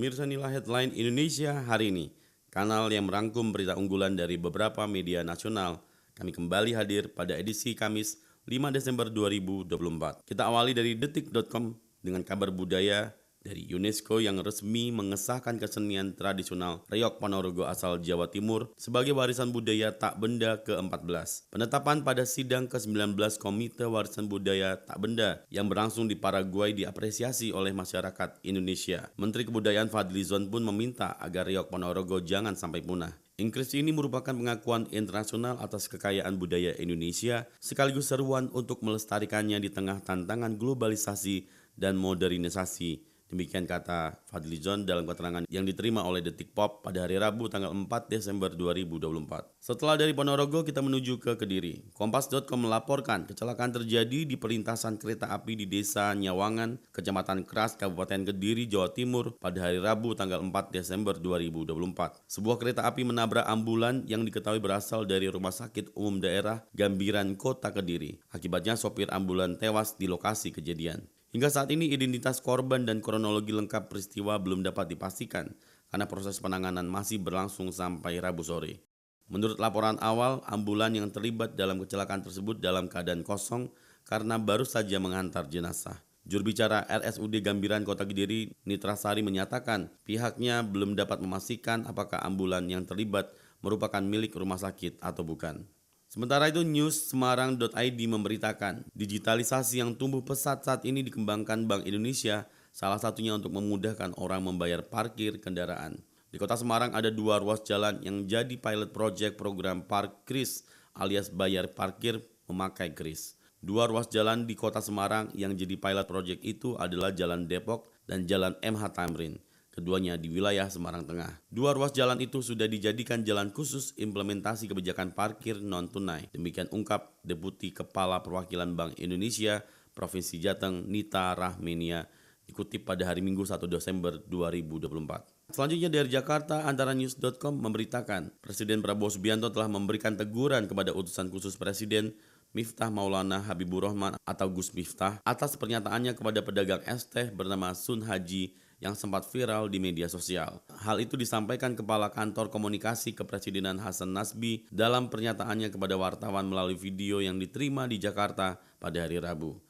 Pemirsa, inilah headline Indonesia hari ini. Kanal yang merangkum berita unggulan dari beberapa media nasional. Kami kembali hadir pada edisi Kamis 5 Desember 2024. Kita awali dari detik.com dengan kabar budaya dari UNESCO yang resmi mengesahkan kesenian tradisional Reog Ponorogo asal Jawa Timur sebagai warisan budaya tak benda ke-14. Penetapan pada sidang ke-19 Komite Warisan Budaya Tak Benda yang berlangsung di Paraguay diapresiasi oleh masyarakat Indonesia. Menteri Kebudayaan Fadlizon pun meminta agar Reog Ponorogo jangan sampai punah. Inklusi ini merupakan pengakuan internasional atas kekayaan budaya Indonesia sekaligus seruan untuk melestarikannya di tengah tantangan globalisasi dan modernisasi. Demikian kata Fadlizon dalam keterangan yang diterima oleh Detik Pop pada hari Rabu tanggal 4 Desember 2024. Setelah dari Ponorogo kita menuju ke Kediri. Kompas.com melaporkan kecelakaan terjadi di perlintasan kereta api di Desa Nyawangan, Kecamatan Keras, Kabupaten Kediri, Jawa Timur pada hari Rabu tanggal 4 Desember 2024. Sebuah kereta api menabrak ambulan yang diketahui berasal dari Rumah Sakit Umum Daerah Gambiran, Kota Kediri. Akibatnya sopir ambulan tewas di lokasi kejadian. Hingga saat ini identitas korban dan kronologi lengkap peristiwa belum dapat dipastikan karena proses penanganan masih berlangsung sampai Rabu sore. Menurut laporan awal, ambulan yang terlibat dalam kecelakaan tersebut dalam keadaan kosong karena baru saja mengantar jenazah. Juru bicara RSUD Gambiran Kota Kediri, Nitrasari menyatakan pihaknya belum dapat memastikan apakah ambulan yang terlibat merupakan milik rumah sakit atau bukan. Sementara itu, newssemarang.id memberitakan digitalisasi yang tumbuh pesat saat ini dikembangkan Bank Indonesia, salah satunya untuk memudahkan orang membayar parkir kendaraan. Di Kota Semarang ada 2 ruas jalan yang jadi pilot project program Parkris alias bayar parkir memakai kris. 2 ruas jalan di Kota Semarang yang jadi pilot project itu adalah Jalan Depok dan Jalan MH Tamrin. Keduanya di wilayah Semarang Tengah. 2 ruas jalan itu sudah dijadikan jalan khusus implementasi kebijakan parkir non-tunai. Demikian ungkap Deputi Kepala Perwakilan Bank Indonesia Provinsi Jateng Nita Rahmenia dikutip pada hari Minggu 1 Desember 2024. Selanjutnya dari Jakarta, antaranews.com memberitakan Presiden Prabowo Subianto telah memberikan teguran kepada utusan khusus Presiden Miftah Maulana Habibur Rahman atau Gus Miftah atas pernyataannya kepada pedagang es teh bernama Sun Haji yang sempat viral di media sosial. Hal itu disampaikan Kepala Kantor Komunikasi Kepresidenan Hasan Nasbi dalam pernyataannya kepada wartawan melalui video yang diterima di Jakarta pada hari Rabu.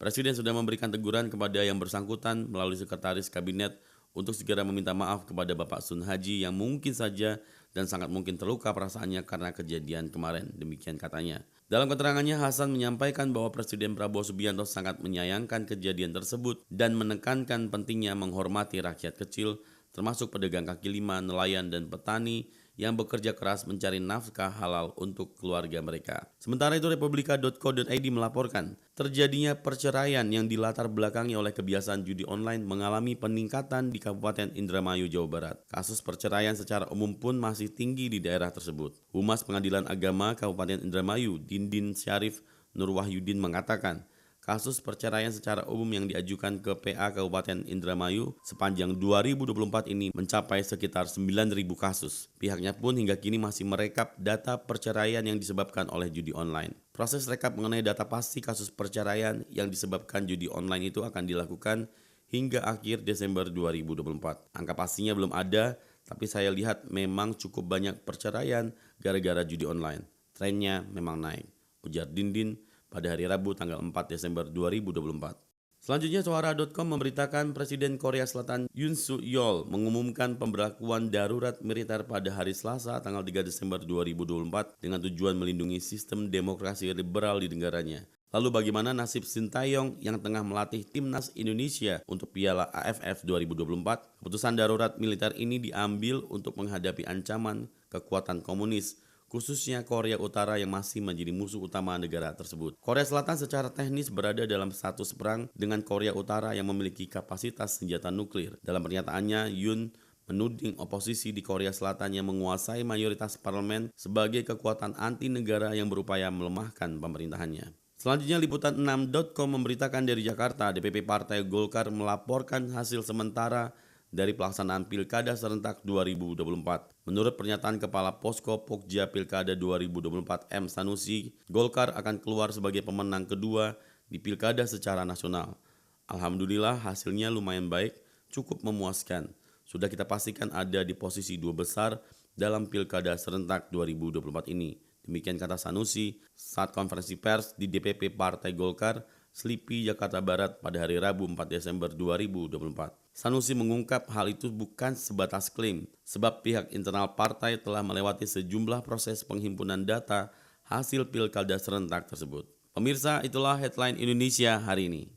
Presiden sudah memberikan teguran kepada yang bersangkutan melalui Sekretaris Kabinet untuk segera meminta maaf kepada Bapak Sun Haji yang mungkin saja dan sangat mungkin terluka perasaannya karena kejadian kemarin, demikian katanya. Dalam keterangannya, Hasan menyampaikan bahwa Presiden Prabowo Subianto sangat menyayangkan kejadian tersebut dan menekankan pentingnya menghormati rakyat kecil, termasuk pedagang kaki lima, nelayan, dan petani yang bekerja keras mencari nafkah halal untuk keluarga mereka. Sementara itu, republika.co.id melaporkan terjadinya perceraian yang dilatar belakangi oleh kebiasaan judi online mengalami peningkatan di Kabupaten Indramayu, Jawa Barat. Kasus perceraian secara umum pun masih tinggi di daerah tersebut. Humas Pengadilan Agama Kabupaten Indramayu, Dindin Syarif Nur Wahyudin mengatakan, kasus perceraian secara umum yang diajukan ke PA Kabupaten Indramayu sepanjang 2024 ini mencapai sekitar 9.000 kasus. Pihaknya pun hingga kini masih merekap data perceraian yang disebabkan oleh judi online. Proses rekap mengenai data pasti kasus perceraian yang disebabkan judi online itu akan dilakukan hingga akhir Desember 2024. Angka pastinya belum ada, tapi saya lihat memang cukup banyak perceraian gara-gara judi online. Trennya memang naik, ujar Dindin pada hari Rabu tanggal 4 Desember 2024. Selanjutnya Suara.com memberitakan Presiden Korea Selatan Yoon Suk Yeol mengumumkan pemberlakuan darurat militer pada hari Selasa tanggal 3 Desember 2024 dengan tujuan melindungi sistem demokrasi liberal di negaranya. Lalu bagaimana nasib Sintayong yang tengah melatih timnas Indonesia untuk Piala AFF 2024? Keputusan darurat militer ini diambil untuk menghadapi ancaman kekuatan komunis, khususnya Korea Utara yang masih menjadi musuh utama negara tersebut. Korea Selatan secara teknis berada dalam status perang dengan Korea Utara yang memiliki kapasitas senjata nuklir. Dalam pernyataannya, Yoon menuding oposisi di Korea Selatan yang menguasai mayoritas parlemen sebagai kekuatan anti negara yang berupaya melemahkan pemerintahannya. Selanjutnya Liputan6.com memberitakan dari Jakarta, DPP Partai Golkar melaporkan hasil sementara dari pelaksanaan Pilkada serentak 2024. Menurut pernyataan Kepala Posko Pokja Pilkada 2024 M. Sanusi, Golkar akan keluar sebagai pemenang kedua di Pilkada secara nasional. Alhamdulillah hasilnya lumayan baik, cukup memuaskan. sudah kita pastikan ada di posisi 2 besar dalam Pilkada serentak 2024 ini. Demikian kata Sanusi saat konferensi pers di DPP Partai Golkar, Slipi, Jakarta Barat pada hari Rabu 4 Desember 2024. Sanusi mengungkap hal itu bukan sebatas klaim, sebab pihak internal partai telah melewati sejumlah proses penghimpunan data hasil Pilkada serentak tersebut. Pemirsa, itulah headline Indonesia hari ini.